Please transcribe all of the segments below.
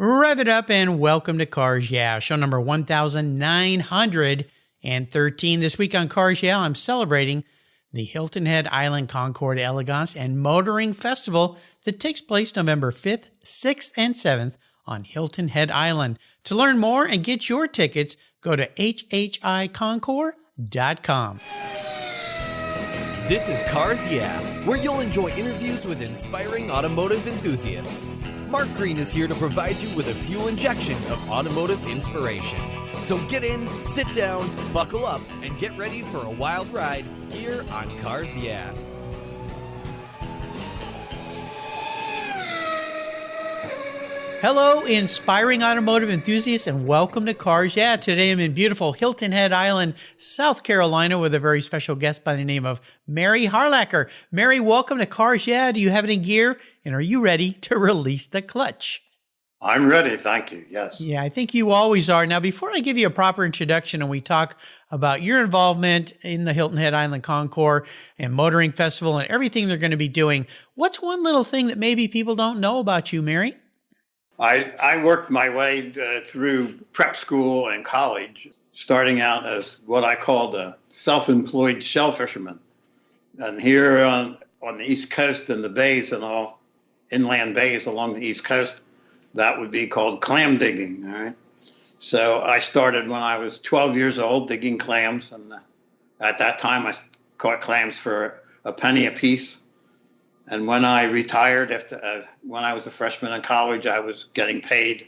Rev it up and welcome to Cars Yeah, show number 1913. This week on Cars Yeah, I'm celebrating the Hilton Head Island Concours d'Elegance and Motoring Festival that takes place November 5th, 6th, and 7th on Hilton Head Island. To learn more and get your tickets, go to hhiconcours.com. This is Cars Yeah, where you'll enjoy interviews with inspiring automotive enthusiasts. Mark Green is here to provide you with a fuel injection of automotive inspiration. So get in, sit down, buckle up, and get ready for a wild ride here on Cars Yeah. Hello, inspiring automotive enthusiasts, and welcome to Cars Yeah. Today I'm in beautiful Hilton Head Island, South Carolina, with a very special guest by the name of Mary Harlacher. Mary, welcome to Cars Yeah. Do you have any gear, and are you ready to release the clutch? I'm ready, thank you, yes. Yeah, I think you always are. Now, before I give you a proper introduction and we talk about your involvement in the Hilton Head Island Concours and Motoring Festival and everything they're going to be doing, what's one little thing that maybe people don't know about you, Mary? I worked my way through prep school and college, starting out as what I called a self-employed shell fisherman. And here on the East Coast and the bays and all inland bays along the East Coast, that would be called clam digging. All right. So I started when I was 12 years old digging clams. And at that time, I caught clams for a penny a piece. And when I retired, when I was a freshman in college, I was getting paid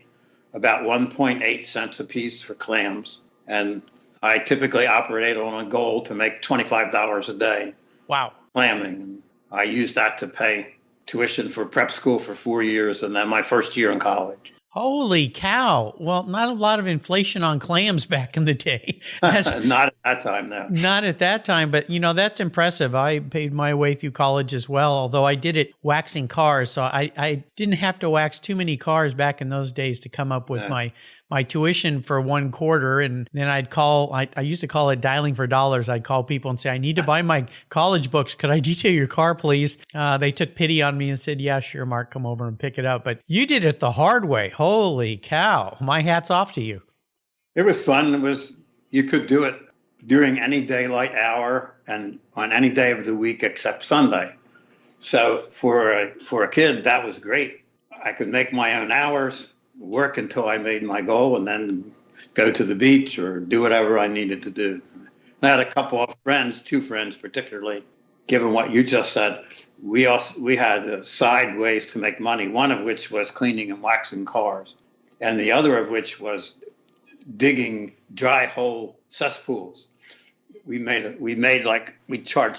about 1.8 cents a piece for clams. And I typically operated on a goal to make $25 a day. Wow. Clamming. And I used that to pay tuition for prep school for 4 years and then my first year in college. Holy cow. Well, not a lot of inflation on clams back in the day. Not at that time, no. Not at that time, but that's impressive. I paid my way through college as well, although I did it waxing cars. So I didn't have to wax too many cars back in those days to come up with my tuition for one quarter. And then I used to call it dialing for dollars. I'd call people and say, I need to buy my college books. Could I detail your car, please? They took pity on me and said, yeah, sure, Mark, come over and pick it up. But you did it the hard way. Holy cow. My hat's off to you. It was fun. You could do it during any daylight hour and on any day of the week except Sunday. So for a kid, that was great. I could make my own hours, work until I made my goal, and then go to the beach or do whatever I needed to do. I had a couple of friends, two friends particularly, given what you just said. We had side ways to make money, one of which was cleaning and waxing cars, and the other of which was digging dry hole cesspools. We charged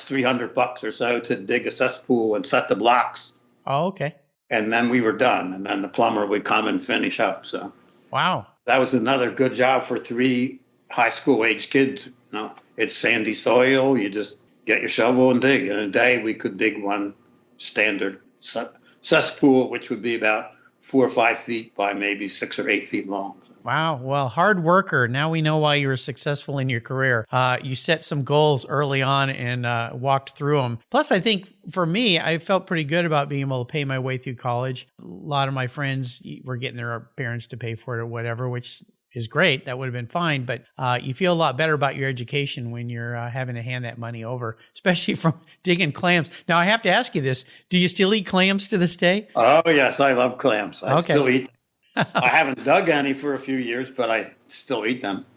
$300 or so to dig a cesspool and set the blocks. Oh, okay. And then we were done. And then the plumber would come and finish up. So wow, that was another good job for 3 high school age kids. It's sandy soil. You just get your shovel and dig. In a day, we could dig one standard cesspool, which would be about 4 or 5 feet by maybe 6 or 8 feet long. Wow. Well, hard worker. Now we know why you were successful in your career. You set some goals early on and walked through them. Plus, I think for me, I felt pretty good about being able to pay my way through college. A lot of my friends were getting their parents to pay for it or whatever, which is great. That would have been fine. But you feel a lot better about your education when you're having to hand that money over, especially from digging clams. Now, I have to ask you this. Do you still eat clams to this day? Oh, yes. I love clams. I Okay. still eat them. I haven't dug any for a few years, but I still eat them.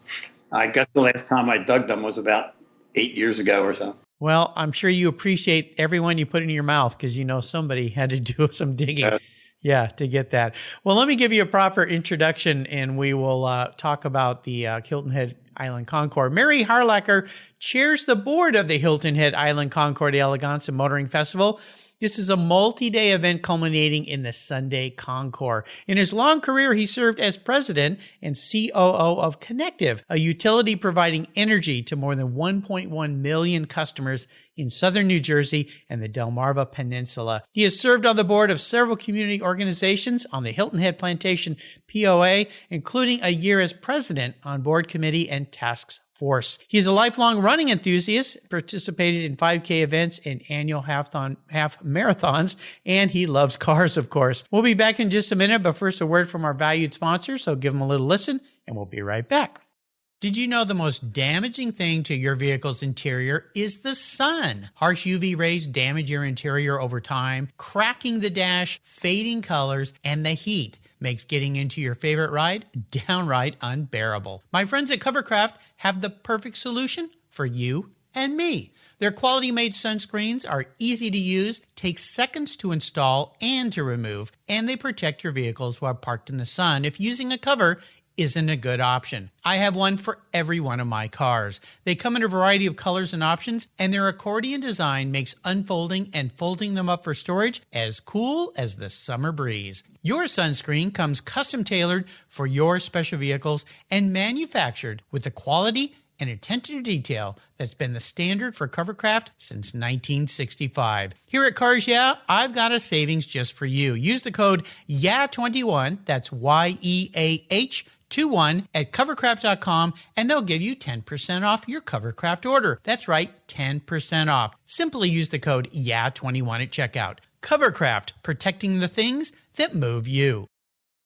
I guess the last time I dug them was about 8 years ago or so. Well, I'm sure you appreciate everyone you put in your mouth because somebody had to do some digging. Yeah, to get that. Well, let me give you a proper introduction and we will talk about the Hilton Head Island Concours. Mary Harlacher chairs the board of the Hilton Head Island Concours d'Elegance and Motoring Festival. This is a multi-day event culminating in the Sunday Concours. In his long career, he served as president and COO of Connective, a utility providing energy to more than 1.1 million customers in southern New Jersey and the Delmarva Peninsula. He has served on the board of several community organizations on the Hilton Head Plantation POA, including a year as president on board committee and task force. He's a lifelong running enthusiast, participated in 5K events and annual half marathons, and he loves cars, of course. We'll be back in just a minute, but first a word from our valued sponsor, so give them a little listen, and we'll be right back. Did you know the most damaging thing to your vehicle's interior is the sun? Harsh UV rays damage your interior over time, cracking the dash, fading colors, and the heat makes getting into your favorite ride downright unbearable. My friends at Covercraft have the perfect solution for you and me. Their quality-made sunscreens are easy to use, take seconds to install and to remove, and they protect your vehicles while parked in the sun if using a cover isn't a good option. I have one for every one of my cars. They come in a variety of colors and options, and their accordion design makes unfolding and folding them up for storage as cool as the summer breeze. Your sunscreen comes custom tailored for your special vehicles and manufactured with the quality and attention to detail that's been the standard for Covercraft since 1965. Here at Cars Yeah, I've got a savings just for you. Use the code YEAH21, that's YEAH21 at covercraft.com, and they'll give you 10% off your Covercraft order. That's right, 10% off. Simply use the code YEAH21 at checkout. Covercraft, protecting the things that move you.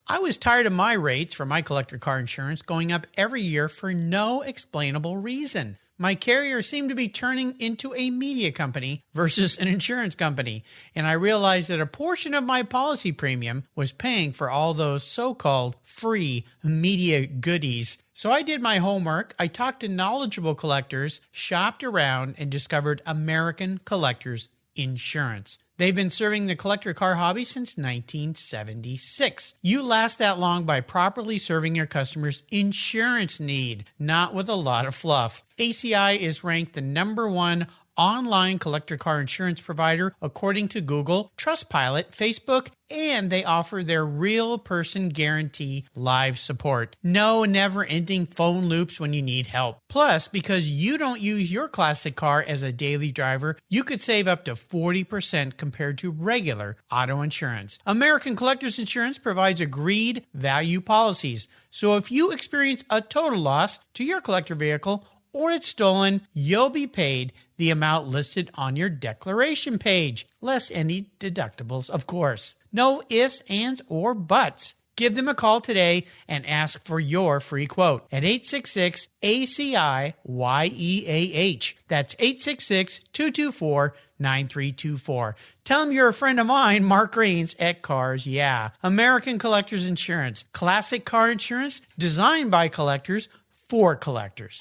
I was tired of my rates for my collector car insurance going up every year for no explainable reason. My carrier seemed to be turning into a media company versus an insurance company, and I realized that a portion of my policy premium was paying for all those so-called free media goodies. So I did my homework, I talked to knowledgeable collectors, shopped around, and discovered American Collectors Insurance. They've been serving the collector car hobby since 1976. You last that long by properly serving your customers' insurance need, not with a lot of fluff. ACI is ranked the #1 online collector car insurance provider according to Google, Trustpilot, Facebook, and they offer their real person guarantee live support. No never-ending phone loops when you need help. Plus, because you don't use your classic car as a daily driver, you could save up to 40% compared to regular auto insurance. American Collectors Insurance provides agreed value policies. So if you experience a total loss to your collector vehicle or it's stolen, you'll be paid the amount listed on your declaration page, less any deductibles, of course. No ifs, ands, or buts. Give them a call today and ask for your free quote at 866-ACI-YEAH. That's 866-224-9324. Tell them you're a friend of mine, Mark Greens at Cars Yeah. American Collectors Insurance. Classic car insurance designed by collectors for collectors.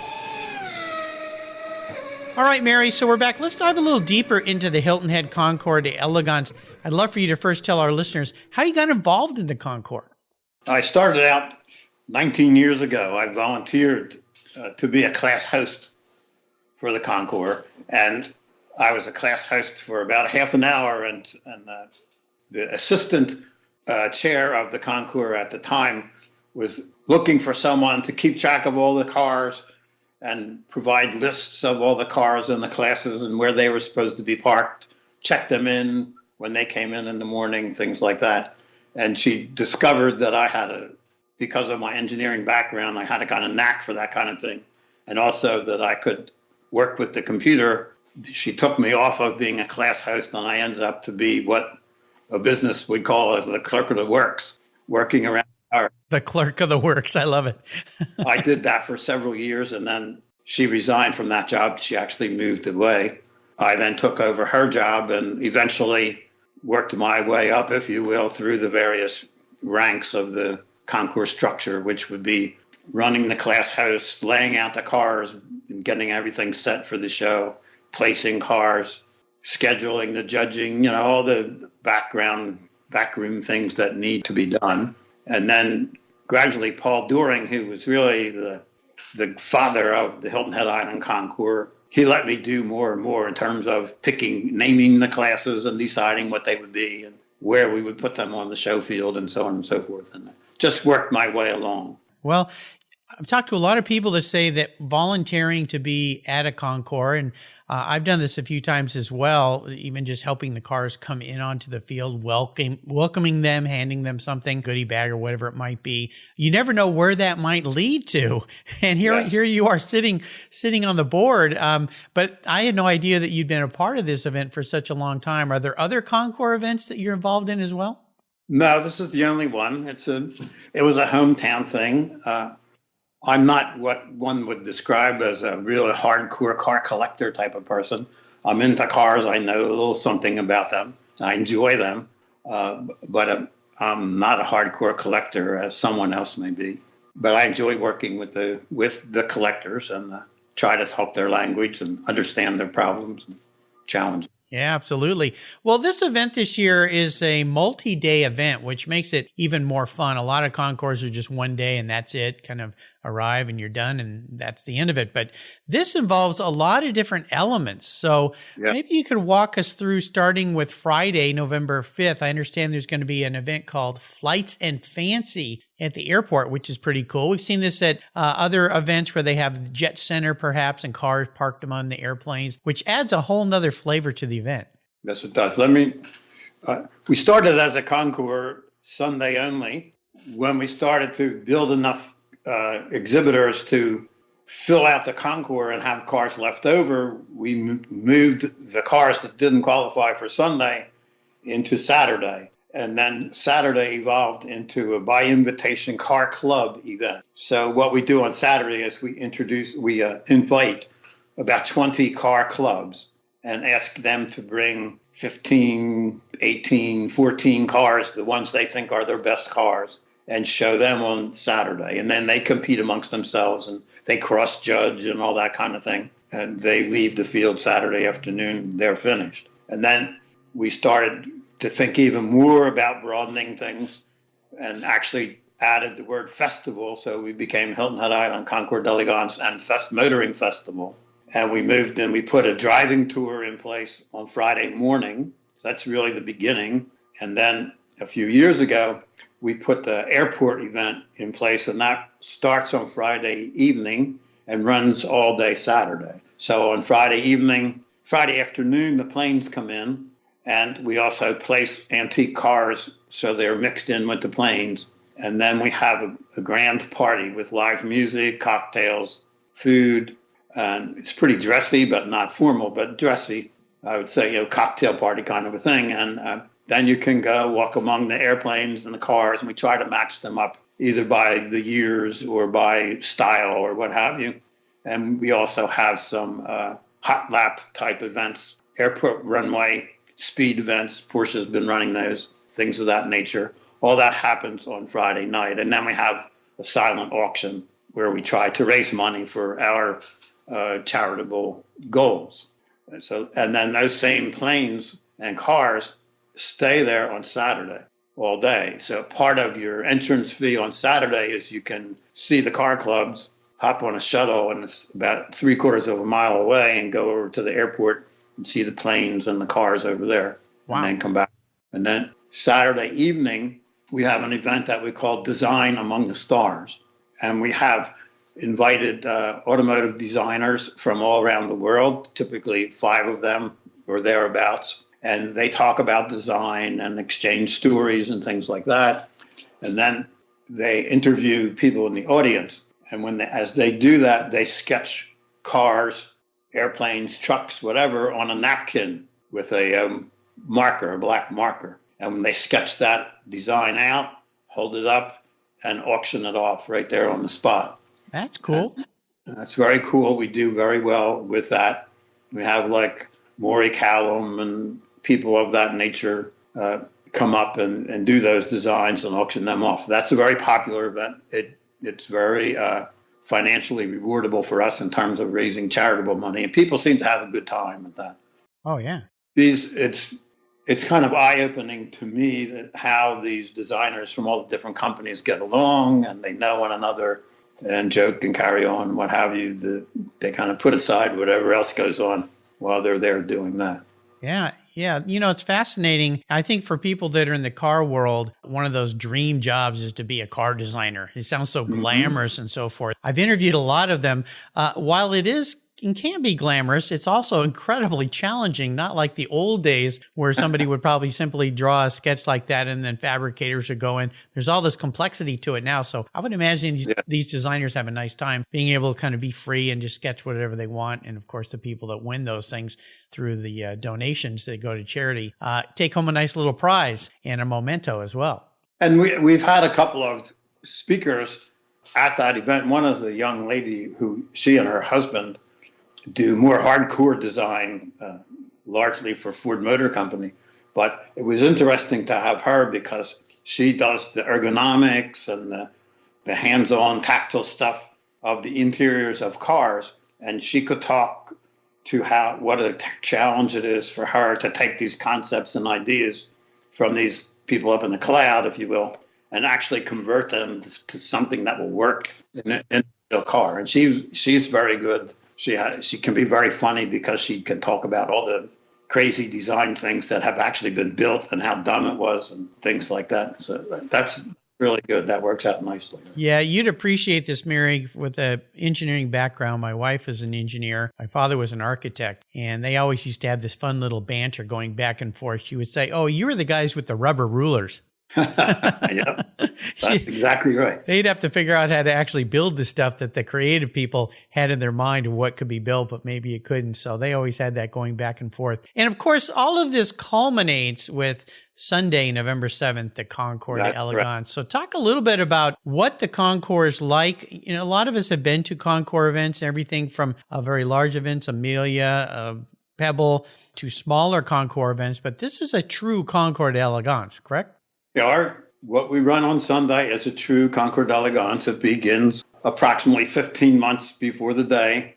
All right, Mary, so we're back. Let's dive a little deeper into the Hilton Head Concours de Elegance. I'd love for you to first tell our listeners how you got involved in the Concours. I started out 19 years ago. I volunteered to be a class host for the Concours, and I was a class host for about half an hour, and the assistant chair of the Concours at the time was looking for someone to keep track of all the cars and provide lists of all the cars in the classes and where they were supposed to be parked, check them in when they came in the morning, things like that. And she discovered that because of my engineering background, I had a kind of knack for that kind of thing. And also that I could work with the computer. She took me off of being a class host, and I ended up to be what a business would call the clerk of the works, working around. The clerk of the works. I love it. I did that for several years, and then she resigned from that job. She actually moved away. I then took over her job and eventually worked my way up, if you will, through the various ranks of the concours structure, which would be running the class house, laying out the cars, and getting everything set for the show, placing cars, scheduling the judging, all the backroom things that need to be done. And then gradually Paul Doering, who was really the father of the Hilton Head Island Concours, he let me do more and more in terms of naming the classes and deciding what they would be and where we would put them on the show field and so on and so forth. And just worked my way along. Well, I've talked to a lot of people that say that volunteering to be at a concours, and I've done this a few times as well, even just helping the cars come in onto the field, welcoming them, handing them something, goodie bag or whatever it might be. You never know where that might lead to. And here you are sitting on the board. But I had no idea that you'd been a part of this event for such a long time. Are there other concours events that you're involved in as well? No, this is the only one. It was a hometown thing. I'm not what one would describe as a real hardcore car collector type of person. I'm into cars. I know a little something about them. I enjoy them, but I'm not a hardcore collector as someone else may be. But I enjoy working with the collectors and try to talk their language and understand their problems and challenges. Yeah, absolutely. Well, this event this year is a multi-day event, which makes it even more fun. A lot of concours are just one day and that's it, kind of arrive and you're done and that's the end of it. But this involves a lot of different elements. So maybe you could walk us through starting with Friday, November 5th. I understand there's going to be an event called Flights and Fancy at the airport, which is pretty cool. We've seen this at other events where they have the Jet Center perhaps and cars parked among the airplanes, which adds a whole nother flavor to the event. Yes, it does. We started as a concours Sunday only. When we started to build enough exhibitors to fill out the concours and have cars left over, we moved the cars that didn't qualify for Sunday into Saturday. And then Saturday evolved into a by invitation car club event. So what we do on Saturday is we invite about 20 car clubs and ask them to bring 15, 18, 14 cars, the ones they think are their best cars, and show them on Saturday. And then they compete amongst themselves and they cross-judge and all that kind of thing. And they leave the field Saturday afternoon, they're finished. And then we started to think even more about broadening things and actually added the word festival. So we became Hilton Head Island Concours d'Elegance and Motoring Festival. And we moved in, we put a driving tour in place on Friday morning. So that's really the beginning. And then a few years ago, we put the airport event in place, and that starts on Friday evening and runs all day Saturday. So on Friday afternoon, the planes come in. And we also place antique cars so they're mixed in with the planes. And then we have a grand party with live music, cocktails, food. And it's pretty dressy, but not formal, but dressy. I would say, cocktail party kind of a thing. And then you can go walk among the airplanes and the cars. And we try to match them up either by the years or by style or what have you. And we also have some hot lap type events, airport runway speed events. Porsche's been running those, things of that nature. All that happens on Friday night. And then we have a silent auction where we try to raise money for our charitable goals. And then those same planes and cars stay there on Saturday all day. So part of your entrance fee on Saturday is you can see the car clubs, hop on a shuttle, and it's about 3/4 of a mile away, and go over to the airport and see the planes and the cars over there. Wow. And then come back. And then Saturday evening, we have an event that we call Design Among the Stars. And we have invited automotive designers from all around the world, typically 5 of them or thereabouts. And they talk about design and exchange stories and things like that. And then they interview people in the audience. And as they do that, they sketch cars, airplanes, trucks, whatever, on a napkin with a marker, a black marker. And when they sketch that design out, hold it up, and auction it off right there on the spot. That's cool. And that's very cool. We do very well with that. We have like Maury Callum and people of that nature come up and do those designs and auction them off. That's a very popular event. It's very financially rewardable for us in terms of raising charitable money, and people seem to have a good time at that. Oh yeah. It's kind of eye-opening to me that how these designers from all the different companies get along, and they know one another and joke and carry on, what have you. They kind of put aside whatever else goes on while they're there doing that. Yeah. Yeah. It's fascinating. I think for people that are in the car world, one of those dream jobs is to be a car designer. It sounds so glamorous and so forth. I've interviewed a lot of them. While it is and can be glamorous, it's also incredibly challenging, not like the old days where somebody would probably simply draw a sketch like that and then fabricators would go in. There's all this complexity to it now. So I would imagine these designers have a nice time being able to kind of be free and just sketch whatever they want. And of course, the people that win those things through the donations that go to charity take home a nice little prize and a memento as well. And we've had a couple of speakers at that event. One is a young lady who, she and her husband do more hardcore design, largely for Ford Motor Company. But it was interesting to have her because she does the ergonomics and the hands-on tactile stuff of the interiors of cars. And she could talk to what a challenge it is for her to take these concepts and ideas from these people up in the cloud, if you will, and actually convert them to something that will work in a car. And she's very good. She can be very funny because she can talk about all the crazy design things that have actually been built and how dumb it was and things like that. So that's really good. That works out nicely. Yeah, you'd appreciate this, Mary, with an engineering background. My wife is an engineer. My father was an architect, and they always used to have this fun little banter going back and forth. She would say, "Oh, you were the guys with the rubber rulers." Yeah, that's exactly right. They'd have to figure out how to actually build the stuff that the creative people had in their mind of what could be built, but maybe it couldn't. So they always had that going back and forth. And of course, all of this culminates with Sunday, November 7th, the Concour d'Elegance. Right. So talk a little bit about what the Concour is like. A lot of us have been to Concour events, everything from very large events, Amelia, Pebble, to smaller Concour events, but this is a true Concour d'Elegance, correct? What we run on Sunday is a true Concours d'Elegance. It begins approximately 15 months before the day.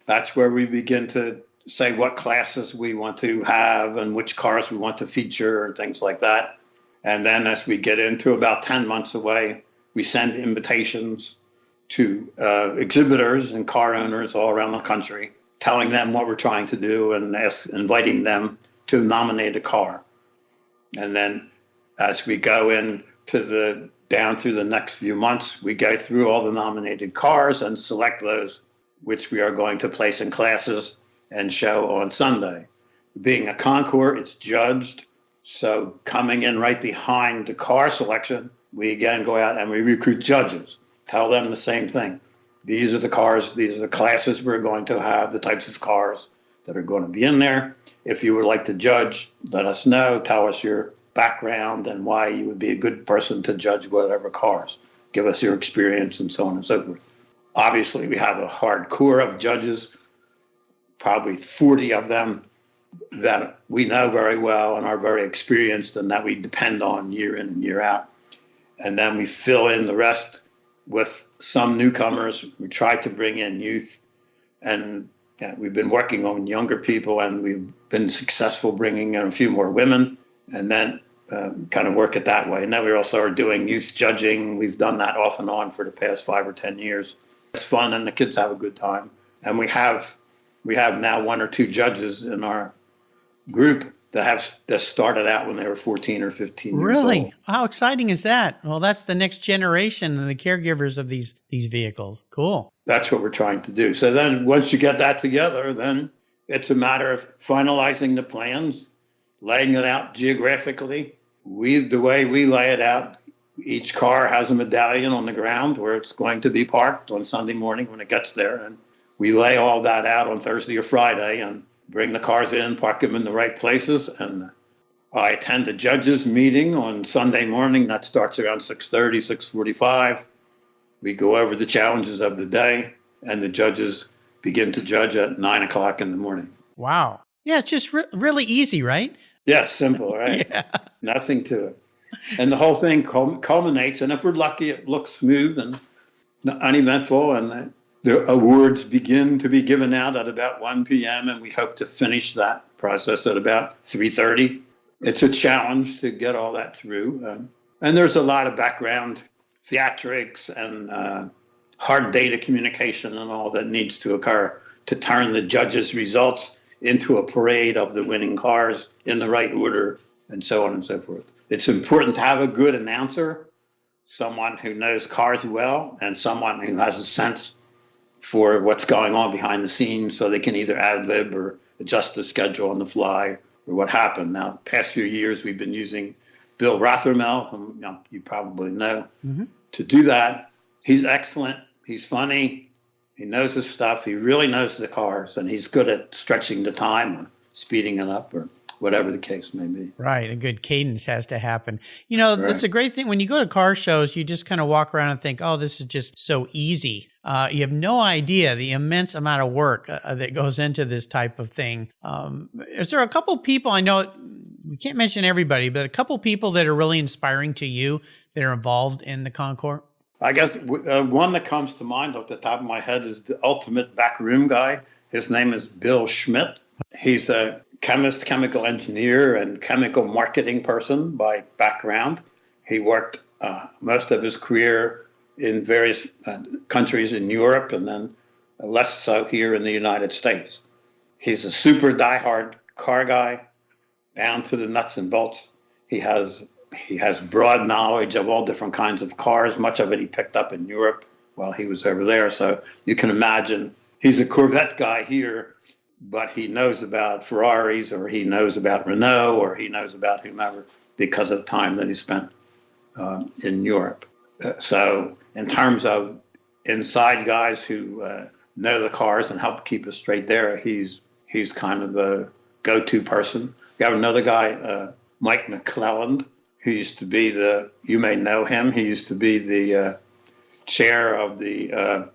That's where we begin to say what classes we want to have and which cars we want to feature and things like that. And then as we get into about 10 months away, we send invitations to exhibitors and car owners all around the country, telling them what we're trying to do and inviting them to nominate a car. And then as we go down through the next few months, we go through all the nominated cars and select those which we are going to place in classes and show on Sunday. Being a concours, it's judged. So coming in right behind the car selection, we again go out and we recruit judges, tell them the same thing. These are the cars, these are the classes we're going to have, the types of cars that are going to be in there. If you would like to judge, let us know, tell us your background and why you would be a good person to judge whatever cars. Give us your experience and so on and so forth. Obviously, we have a hardcore of judges, probably 40 of them that we know very well and are very experienced and that we depend on year in and year out. And then we fill in the rest with some newcomers. We try to bring in youth, and we've been working on younger people, and we've been successful bringing in a few more women. And then kind of work it that way. And then we also are doing youth judging. We've done that off and on for the past 5 or 10 years. It's fun, and the kids have a good time. And we have now 1 or 2 judges in our group that started out when they were 14 or 15 years old. Really? How exciting is that? Well, that's the next generation and the caregivers of these vehicles. Cool. That's what we're trying to do. So then once you get that together, then it's a matter of finalizing the plans, laying it out geographically. The way we lay it out, each car has a medallion on the ground where it's going to be parked on Sunday morning when it gets there. And we lay all that out on Thursday or Friday and bring the cars in, park them in the right places. And I attend a judges meeting on Sunday morning. That starts around 6:30, 6:45. We go over the challenges of the day, and the judges begin to judge at 9 o'clock in the morning. Wow. Yeah, it's just really easy, right? Yeah, simple, right? Yeah. Nothing to it. And the whole thing culminates, and if we're lucky, it looks smooth and uneventful, and the awards begin to be given out at about 1 p.m., and we hope to finish that process at about 3:30. It's a challenge to get all that through. And there's a lot of background theatrics and hard data communication and all that needs to occur to turn the judges' results into a parade of the winning cars in the right order, and so on and so forth. It's important to have a good announcer, someone who knows cars well, and someone who has a sense for what's going on behind the scenes, so they can either ad-lib or adjust the schedule on the fly or what happened. Now, the past few years, we've been using Bill Rothermel, whom you probably know, to do that. He's excellent. He's funny. He knows his stuff. He really knows the cars, and he's good at stretching the time or speeding it up or whatever the case may be. Right. A good cadence has to happen. You know, It's a great thing. When you go to car shows, you just kind of walk around and think, oh, this is just so easy. You have no idea the immense amount of work that goes into this type of thing. Is there a couple people, I know we can't mention everybody, but a couple people that are really inspiring to you that are involved in the Concours? I guess one that comes to mind off the top of my head is the ultimate backroom guy. His name is Bill Schmidt. He's a chemist, chemical engineer, and chemical marketing person by background. He worked most of his career in various countries in Europe, and then less so here in the United States. He's a super diehard car guy, down to the nuts and bolts. He has broad knowledge of all different kinds of cars. Much of it he picked up in Europe while he was over there. So you can imagine he's a Corvette guy here, but he knows about Ferraris, or he knows about Renault, or he knows about whomever because of time that he spent in Europe. So in terms of inside guys who know the cars and help keep us straight there, he's kind of a go-to person. You have another guy, Mike Mcclelland, who used to be you may know him, he used to be the chair of the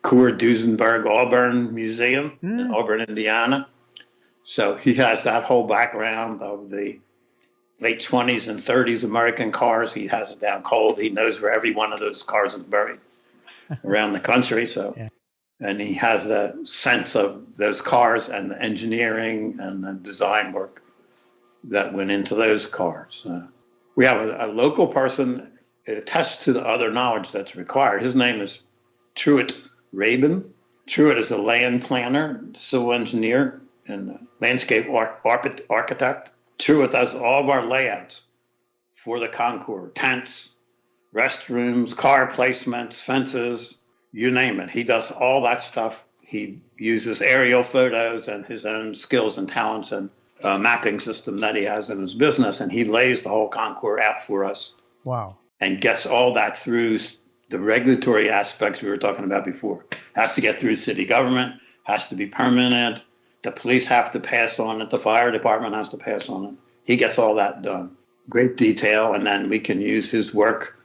Coeur Duesenberg Auburn Museum in Auburn, Indiana. So he has that whole background of the late 20s and 30s American cars. He has it down cold. He knows where every one of those cars is buried around the country. So, and he has the sense of those cars and the engineering and the design work that went into those cars. We have a local person. It attests to the other knowledge that's required. His name is Truett Rabin. Truett is a land planner, civil engineer, and landscape architect. Truett does all of our layouts for the Concours: tents, restrooms, car placements, fences, you name it. He does all that stuff. He uses aerial photos and his own skills and talents and mapping system that he has in his business, and he lays the whole Concours out for us. Wow. And gets all that through the regulatory aspects we were talking about before. Has to get through city government, has to be permanent. The police have to pass on it. The fire department has to pass on it. He gets all that done. Great detail. And then we can use his work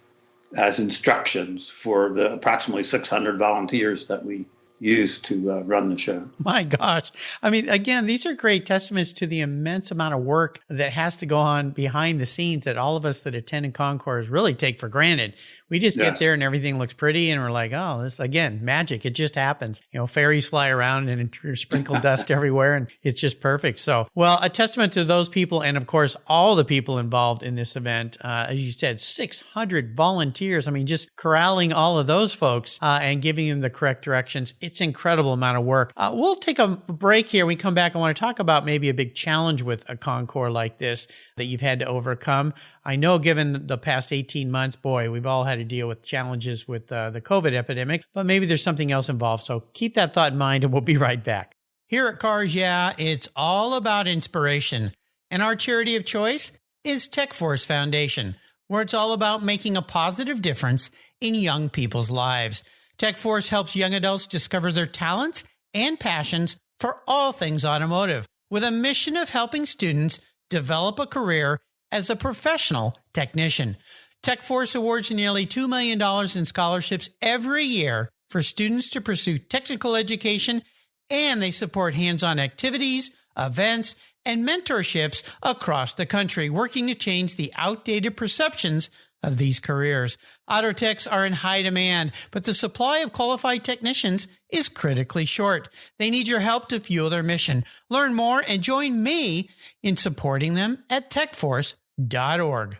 as instructions for the approximately 600 volunteers that we use to run the show. My gosh. I mean, again, these are great testaments to the immense amount of work that has to go on behind the scenes that all of us that attend in Concours really take for granted. We just get there and everything looks pretty and we're like, oh, this, again, magic. It just happens. You know, fairies fly around and sprinkle dust everywhere and it's just perfect. So, well, a testament to those people and, of course, all the people involved in this event. As you said, 600 volunteers. I mean, just corralling all of those folks and giving them the correct directions. It's an incredible amount of work. We'll take a break here. When we come back, I want to talk about maybe a big challenge with a Concours like this that you've had to overcome. I know given the past 18 months, boy, we've all had to deal with challenges with the COVID epidemic, but maybe there's something else involved. So keep that thought in mind and we'll be right back. Here at Cars Yeah, it's all about inspiration. And our charity of choice is Tech Force Foundation, where it's all about making a positive difference in young people's lives. Tech Force helps young adults discover their talents and passions for all things automotive, with a mission of helping students develop a career as a professional technician. Tech Force awards nearly $2 million in scholarships every year for students to pursue technical education, and they support hands-on activities, events, and mentorships across the country, working to change the outdated perceptions of these careers. Auto techs are in high demand, but the supply of qualified technicians is critically short. They need your help to fuel their mission. Learn more and join me in supporting them at techforce.org.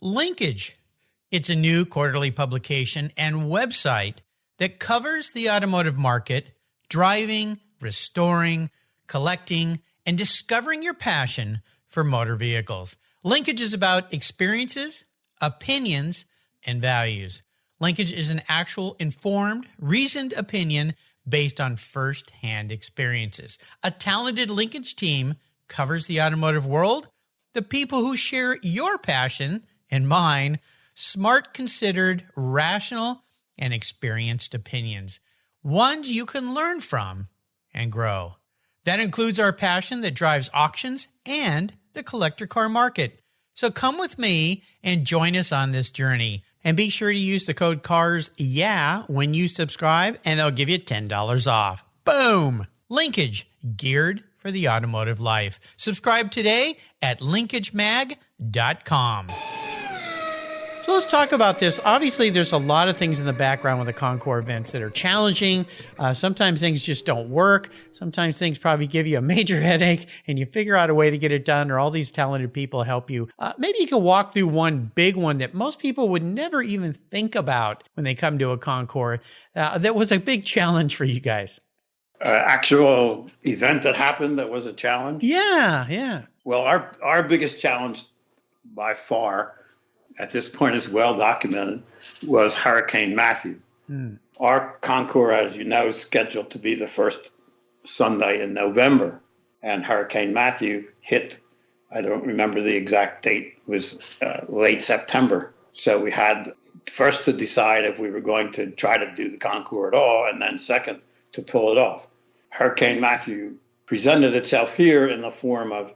Linkage. It's a new quarterly publication and website that covers the automotive market, driving, restoring, collecting, and discovering your passion for motor vehicles. Linkage is about experiences, opinions, and values. Linkage is an actual informed, reasoned opinion based on first-hand experiences. A talented linkage team covers the automotive world, the people who share your passion and mine, smart, considered, rational, and experienced opinions, ones you can learn from and grow. That includes our passion that drives auctions and the collector car market. So come with me and join us on this journey. And be sure to use the code CARSYEAH when you subscribe, and they'll give you $10 off. Boom! Linkage, geared for the automotive life. Subscribe today at linkagemag.com. So let's talk about this. Obviously, there's a lot of things in the background with the Concours events that are challenging. Sometimes things just don't work. Sometimes things probably give you a major headache and you figure out a way to get it done, or all these talented people help you. Maybe you can walk through one big one that most people would never even think about when they come to a Concours. That was a big challenge for you guys. Actual event that happened that was a challenge? Yeah. Well, our biggest challenge by far, at this point is well documented, was Hurricane Matthew. Our Concours, as you know, is scheduled to be the first Sunday in November. And Hurricane Matthew hit, I don't remember the exact date, it was late September. So we had first to decide if we were going to try to do the Concours at all, and then second, to pull it off. Hurricane Matthew presented itself here in the form of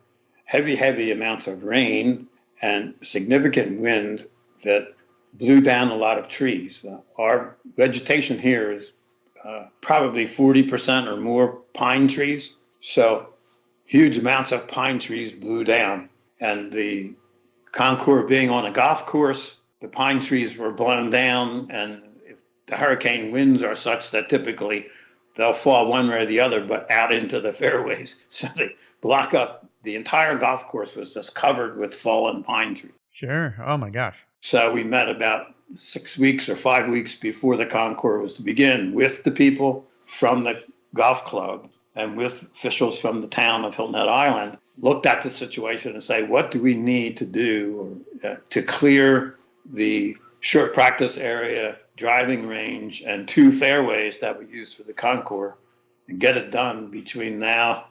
heavy amounts of rain and significant wind that blew down a lot of trees. Our vegetation here is probably 40% or more pine trees. So huge amounts of pine trees blew down. And the Concours being on a golf course, the pine trees were blown down. And if the hurricane winds are such that typically they'll fall one way or the other, but out into the fairways. So they block up. The entire golf course was just covered with fallen pine trees. Sure. Oh, my gosh. So we met about 6 weeks or 5 weeks before the Concours was to begin with the people from the golf club and with officials from the town of Hilton Head Island, looked at the situation and say, what do we need to do to clear the short practice area, driving range, and 2 fairways that we use for the Concours, and get it done between now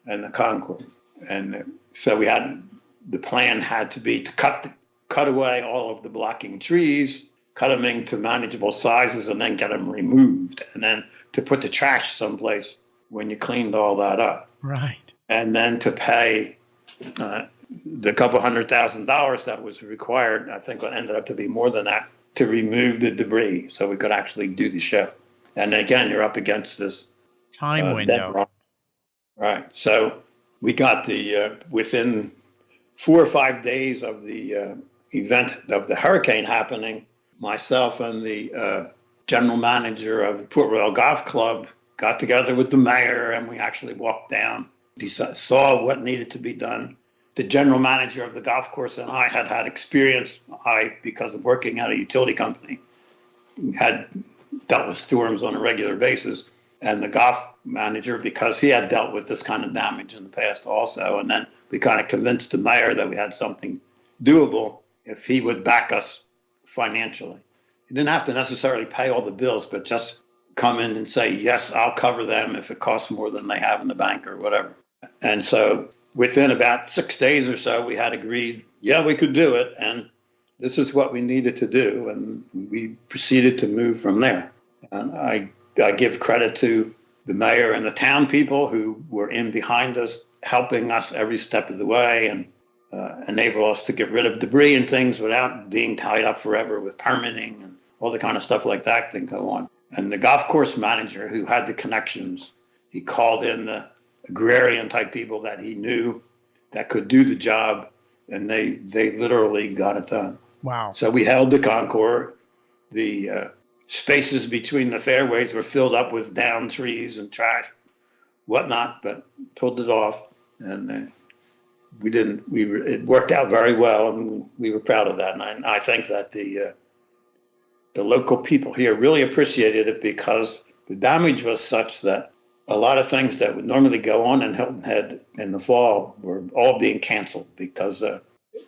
and the Concours. And so the plan had to be to cut away all of the blocking trees, cut them into manageable sizes, and then get them removed, and then to put the trash someplace when you cleaned all that up. Right. And then to pay the couple $100,000 that was required, I think it ended up to be more than that, to remove the debris so we could actually do the show. And again, you're up against this time window. Deadline. Right. So we got within 4 or 5 days of the event of the hurricane happening, myself and the general manager of the Port Royal Golf Club got together with the mayor, and we actually walked down, saw what needed to be done. The general manager of the golf course and I had experience. Because of working at a utility company, had dealt with storms on a regular basis. And the golf manager, because he had dealt with this kind of damage in the past also. And then we kind of convinced the mayor that we had something doable if he would back us financially. He didn't have to necessarily pay all the bills, but just come in and say, yes, I'll cover them if it costs more than they have in the bank or whatever. And so within about 6 days or so, we had agreed, yeah, we could do it. And this is what we needed to do. And we proceeded to move from there. And I give credit to the mayor and the town people who were in behind us, helping us every step of the way and enable us to get rid of debris and things without being tied up forever with permitting and all the kind of stuff like that can go on. And the golf course manager who had the connections, he called in the agrarian type people that he knew that could do the job, and they literally got it done. Wow. So we held the Concours. The spaces between the fairways were filled up with down trees and trash, whatnot, but pulled it off. And it worked out very well, and we were proud of that. And I think that the local people here really appreciated it because the damage was such that a lot of things that would normally go on in Hilton Head in the fall were all being canceled because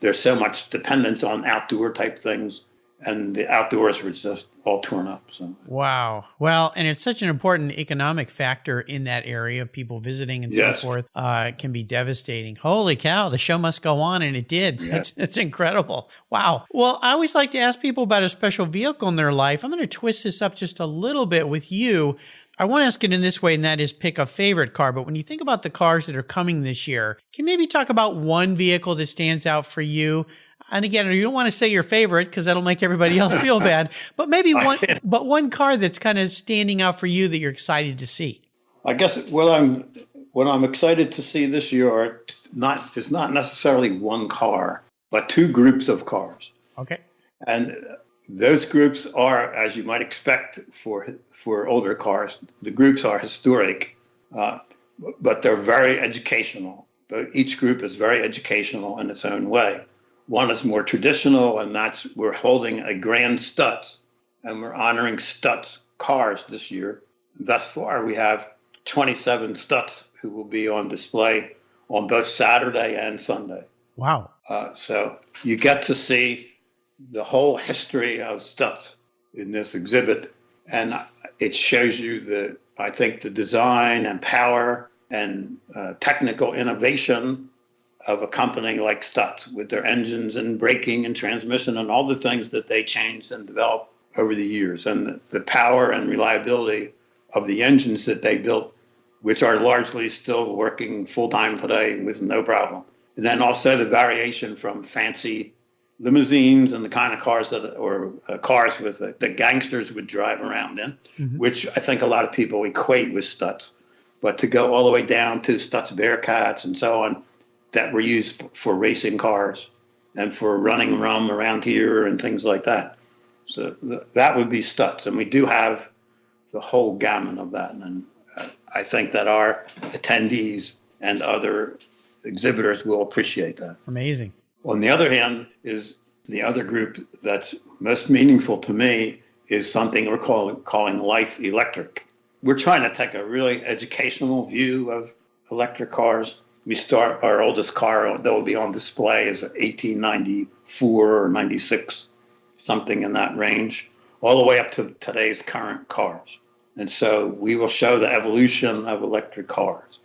there's so much dependence on outdoor type things, and the outdoors were just all torn up. So wow. Well, and it's such an important economic factor in that area. People visiting and so forth can be devastating. Holy cow, the show must go on, and it did. Yes. It's incredible. Wow. Well, I always like to ask people about a special vehicle in their life. I'm going to twist this up just a little bit with you. I want to ask it in this way, and that is pick a favorite car. But when you think about the cars that are coming this year, can you maybe talk about one vehicle that stands out for you? And again, you don't want to say your favorite because that'll make everybody else feel bad. But maybe one car that's kind of standing out for you that you're excited to see. I guess what I'm excited to see this year is not necessarily one car, but two groups of cars. Okay. And those groups are, as you might expect for older cars, the groups are historic, but they're very educational. Each group is very educational in its own way. One is more traditional, and we're holding a Grand Stutz, and we're honoring Stutz cars this year. Thus far, we have 27 Stutz who will be on display on both Saturday and Sunday. Wow. So you get to see the whole history of Stutz in this exhibit, and it shows you I think the design and power and technical innovation of a company like Stutz with their engines and braking and transmission and all the things that they changed and developed over the years, and the power and reliability of the engines that they built, which are largely still working full-time today with no problem. And then also the variation from fancy limousines and the kind of cars cars with the gangsters would drive around in, which I think a lot of people equate with Stutz. But to go all the way down to Stutz Bearcats and so on, that were used for racing cars and for running rum around here and things like that. So that would be Stutz. And we do have the whole gamut of that. And I think that our attendees and other exhibitors will appreciate that. Amazing. On the other hand, is the other group that's most meaningful to me is something we're calling Life Electric. We're trying to take a really educational view of electric cars. We start our oldest car that will be on display is 1894 or 96, something in that range, all the way up to today's current cars. And so we will show the evolution of electric cars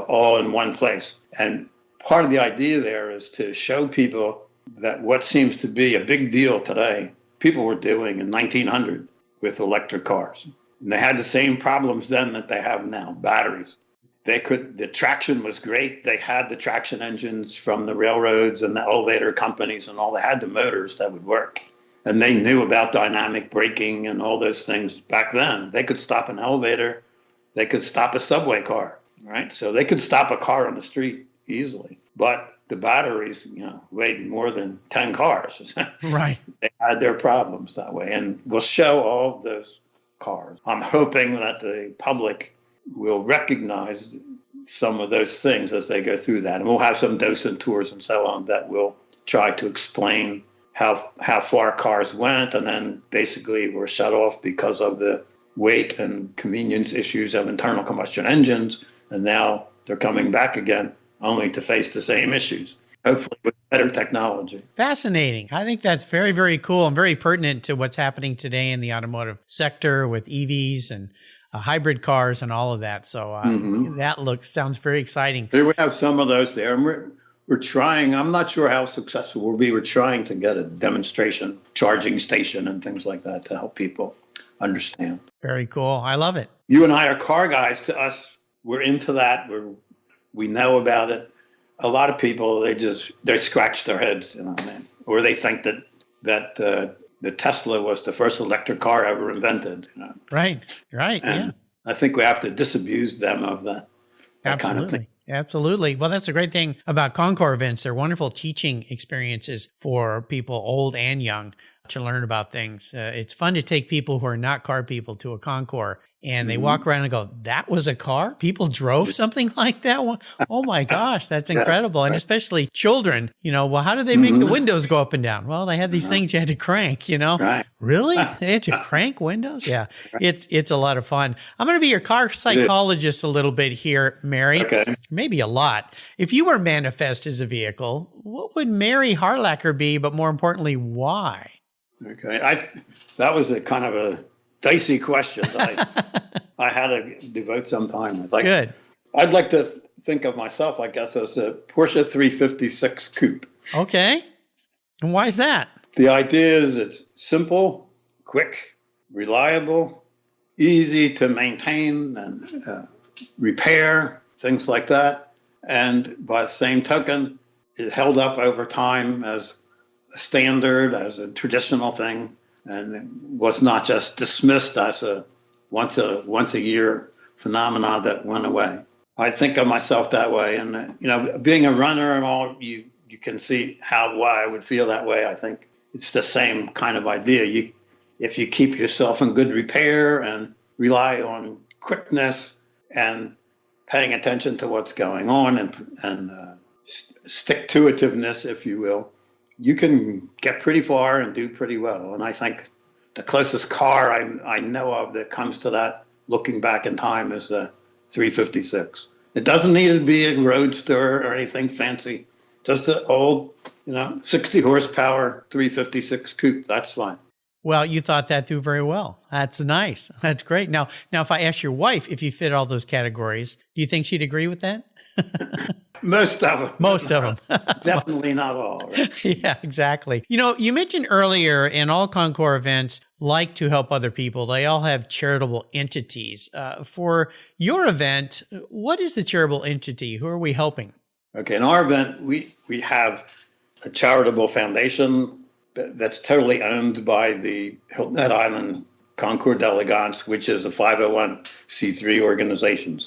all in one place. And part of the idea there is to show people that what seems to be a big deal today, people were doing in 1900 with electric cars. And they had the same problems then that they have now, batteries. The traction was great. They had the traction engines from the railroads and the elevator companies and all. They had the motors that would work. And they knew about dynamic braking and all those things back then. They could stop an elevator. They could stop a subway car, right? So they could stop a car on the street easily. But the batteries, weighed more than 10 cars. Right. They had their problems that way. And we'll show all of those cars. I'm hoping that the public will recognize some of those things as they go through that. And we'll have some docent tours and so on that will try to explain how far cars went, and then basically were shut off because of the weight and convenience issues of internal combustion engines. And now they're coming back again only to face the same issues, hopefully with better technology. Fascinating. I think that's very, very cool and very pertinent to what's happening today in the automotive sector with EVs and hybrid cars and all of that. So that sounds very exciting. Here we have some of those there. And we're trying, I'm not sure how successful we'll be. We're trying to get a demonstration charging station and things like that to help people understand. Very cool. I love it. You and I are car guys. To us, we're into that. We know about it. A lot of people, they scratch their heads, or they think that the Tesla was the first electric car ever invented. Right. And yeah. I think we have to disabuse them of that kind of thing. Absolutely. Well, that's a great thing about Concour events. They're wonderful teaching experiences for people old and young. to learn about things. It's fun to take people who are not car people to a Concours, and they walk around and go, that was a car? People drove something like that? Oh my gosh, that's incredible. And especially children, well, how did they make the windows go up and down? Well, they had these things you had to crank, Right. Really? They had to crank windows? Yeah, it's a lot of fun. I'm going to be your car psychologist a little bit here, Mary. Okay. Maybe a lot. If you were manifest as a vehicle, what would Mary Harlacher be, but more importantly, why? Okay. That was a kind of a dicey question. I had to devote some time with. Good. I'd like to think of myself, I guess, as a Porsche 356 coupe. Okay. And why is that? The idea is it's simple, quick, reliable, easy to maintain and repair, things like that. And by the same token, it held up over time as a standard, as a traditional thing, and was not just dismissed as a once a year phenomena that went away. I think of myself that way, and being a runner and all, you can see why I would feel that way. I think it's the same kind of idea. If you keep yourself in good repair and rely on quickness and paying attention to what's going on and stick-to-itiveness, if you will, you can get pretty far and do pretty well. And I think the closest car I know of that comes to that, looking back in time, is the 356. It doesn't need to be a roadster or anything fancy. Just an old, 60 horsepower 356 coupe. That's fine. Well, you thought that through very well. That's nice. That's great. Now, if I ask your wife if you fit all those categories, do you think she'd agree with that? Most of them. Most of them. Definitely not all. Right? Yeah, exactly. You mentioned earlier, and all Concours events like to help other people. They all have charitable entities. For your event, what is the charitable entity? Who are we helping? Okay, in our event, we have a charitable foundation that's totally owned by the Hilton Head Island Concours d'Elegance, which is a 501c3 organization.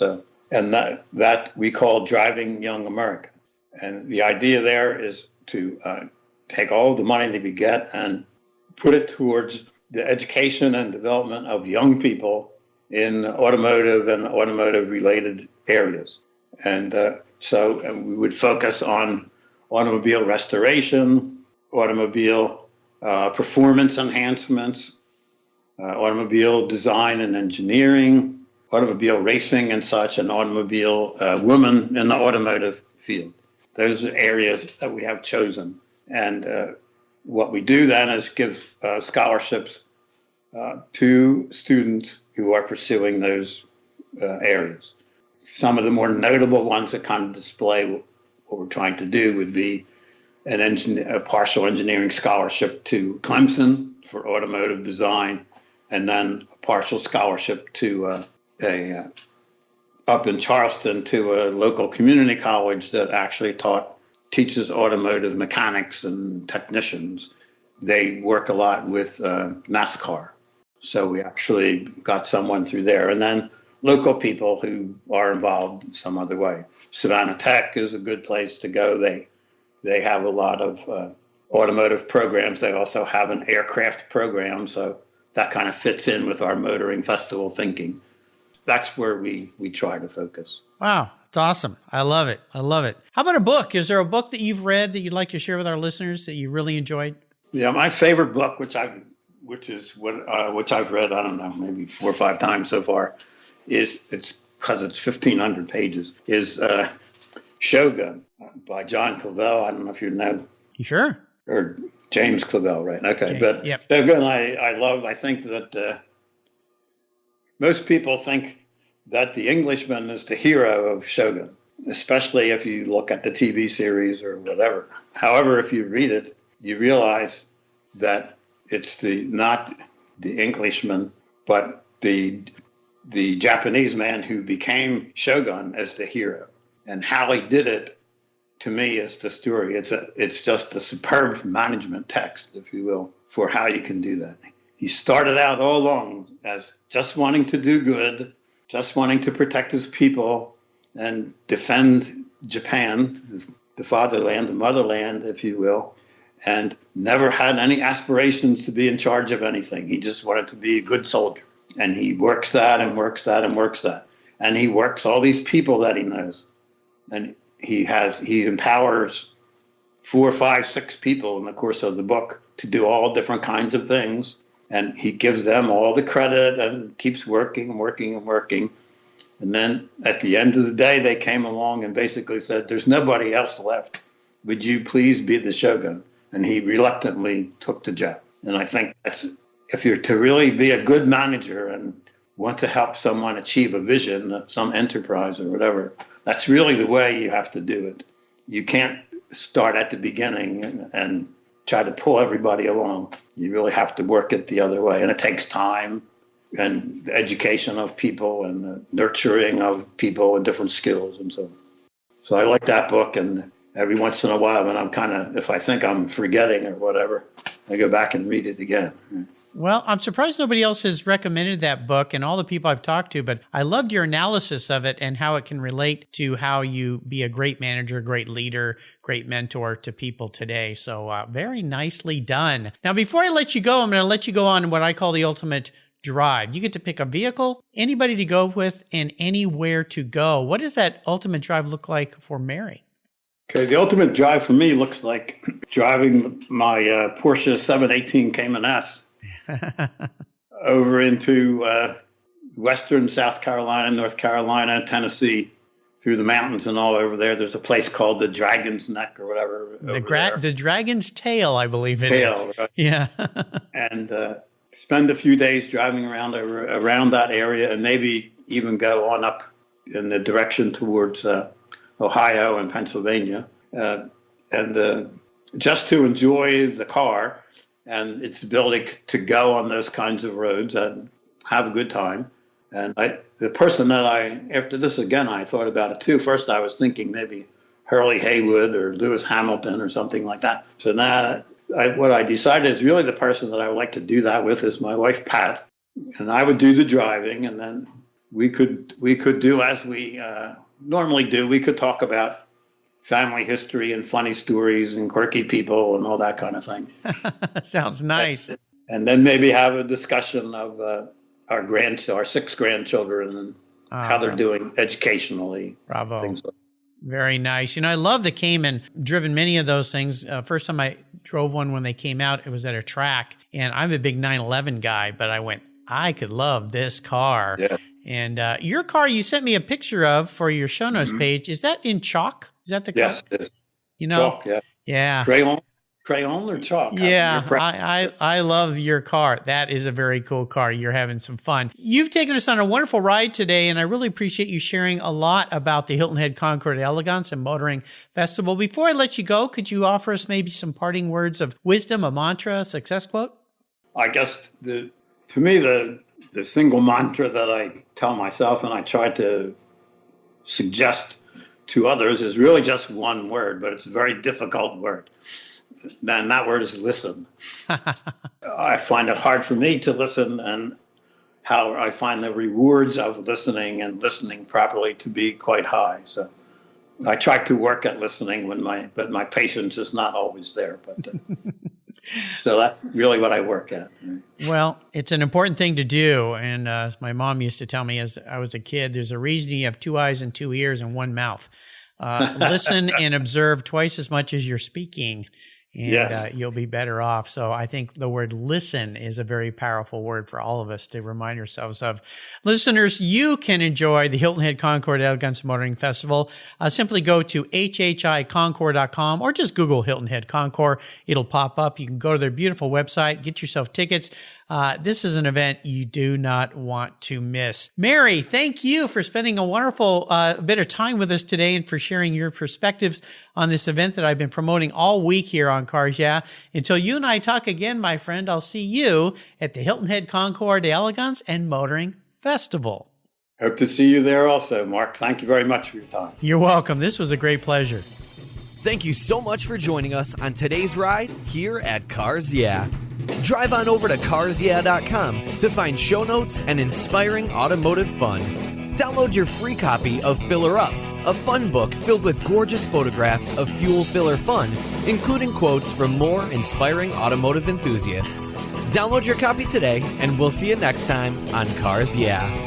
And that we call Driving Young America. And the idea there is to take all the money that we get and put it towards the education and development of young people in automotive and automotive-related areas. And so we would focus on automobile restoration, automobile performance enhancements, automobile design and engineering, automobile racing and such, and automobile women in the automotive field. Those are areas that we have chosen. And what we do then is give scholarships to students who are pursuing those areas. Some of the more notable ones that kind of display what we're trying to do would be a partial engineering scholarship to Clemson for automotive design, and then a partial scholarship to up in Charleston to a local community college that actually teaches automotive mechanics and technicians. They work a lot with NASCAR. So we actually got someone through there. And then local people who are involved in some other way. Savannah Tech is a good place to go. They have a lot of automotive programs. They also have an aircraft program. So that kind of fits in with our motoring festival thinking. That's where we try to focus. Wow, it's awesome. I love it. I love it. How about a book? Is there a book that you've read that you'd like to share with our listeners that you really enjoyed? Yeah, my favorite book, which I've read, I don't know, maybe 4 or 5 times so far, it's because it's 1,500 pages, is Shogun by John Clavell. I don't know if you know. You sure? Or James Clavell, right? Okay, James, yep. Shogun I love. I think that most people think that the Englishman is the hero of Shogun, especially if you look at the TV series or whatever. However, if you read it, you realize that it's not the Englishman, but the Japanese man who became Shogun as the hero. And how he did it, to me, is the story. It's just a superb management text, if you will, for how you can do that. He started out all along as just wanting to do good, just wanting to protect his people and defend Japan, the fatherland, the motherland, if you will. and never had any aspirations to be in charge of anything. He just wanted to be a good soldier. And he works that and works that and works that. And he works all these people that he knows. And he empowers 4, 5, 6 people in the course of the book to do all different kinds of things. And he gives them all the credit and keeps working and working and working. And then at the end of the day, they came along and basically said, there's nobody else left. Would you please be the shogun? And he reluctantly took the job. And I think that's, if you're to really be a good manager and want to help someone achieve a vision, some enterprise or whatever, that's really the way you have to do it. You can't start at the beginning and try to pull everybody along. You really have to work it the other way. And it takes time and education of people and nurturing of people and different skills and so on. So I like that book, and every once in a while when I'm if I think I'm forgetting or whatever, I go back and read it again. Well, I'm surprised nobody else has recommended that book and all the people I've talked to, but I loved your analysis of it and how it can relate to how you be a great manager, great leader, great mentor to people today. So very nicely done. Now, before I let you go, I'm going to let you go on what I call the ultimate drive. You get to pick a vehicle, anybody to go with, and anywhere to go. What does that ultimate drive look like for Mary? Okay, the ultimate drive for me looks like driving my Porsche 718 Cayman S over into western South Carolina, North Carolina, Tennessee, through the mountains and all over there. There's a place called the Dragon's Neck or whatever. The Dragon's Tail, I believe it is. Right? Yeah. And spend a few days driving around that area, and maybe even go on up in the direction towards Ohio and Pennsylvania, and just to enjoy the car and its ability to go on those kinds of roads and have a good time. And the person that after this again, I thought about it too. First, I was thinking maybe Hurley Haywood or Lewis Hamilton or something like that. So now what I decided is really the person that I would like to do that with is my wife, Pat. And I would do the driving, and then we could do as we normally do. We could talk about family history and funny stories and quirky people and all that kind of thing. Sounds nice. And then maybe have a discussion of our 6 grandchildren and how they're doing educationally. Bravo. Things like that. Very nice. I love the Cayman. Driven many of those things. First time I drove one when they came out, it was at a track. And I'm a big 911 guy, but I went, I could love this car. Yeah. And your car, you sent me a picture of for your show notes page. Is that in chalk? Is that the car? Yes, it is. Chalk, yeah. Yeah. Crayon or chalk? Yeah, I love your car. That is a very cool car. You're having some fun. You've taken us on a wonderful ride today, and I really appreciate you sharing a lot about the Hilton Head Concours d'Elegance and Motoring Festival. Before I let you go, could you offer us maybe some parting words of wisdom, a mantra, a success quote? I guess to me, the single mantra that I tell myself and I try to suggest to others is really just one word, but it's a very difficult word. And that word is listen. I find it hard for me to listen, and how I find the rewards of listening and listening properly to be quite high. So I try to work at listening but my patience is not always there. But so that's really what I work at. Right? Well, it's an important thing to do. And as my mom used to tell me as I was a kid, there's a reason you have 2 eyes and 2 ears and 1 mouth. Listen and observe twice as much as you're speaking, and you'll be better off. So I think the word listen is a very powerful word for all of us to remind ourselves of. Listeners, you can enjoy the Hilton Head Concours d'Elegance Motoring Festival. Simply go to hhiconcours.com or just Google Hilton Head Concours. It'll pop up. You can go to their beautiful website, get yourself tickets. This is an event you do not want to miss. Mary, thank you for spending a wonderful bit of time with us today and for sharing your perspectives on this event that I've been promoting all week here on Cars Yeah. Until you and I talk again, my friend, I'll see you at the Hilton Head Concours d'Elegance and Motoring Festival. Hope to see you there also, Mark. Thank you very much for your time. You're welcome. This was a great pleasure. Thank you so much for joining us on today's ride here at Cars Yeah. Drive on over to carsyeah.com to find show notes and inspiring automotive fun. Download your free copy of Filler Up, a fun book filled with gorgeous photographs of fuel filler fun, including quotes from more inspiring automotive enthusiasts. Download your copy today, and we'll see you next time on Cars Yeah!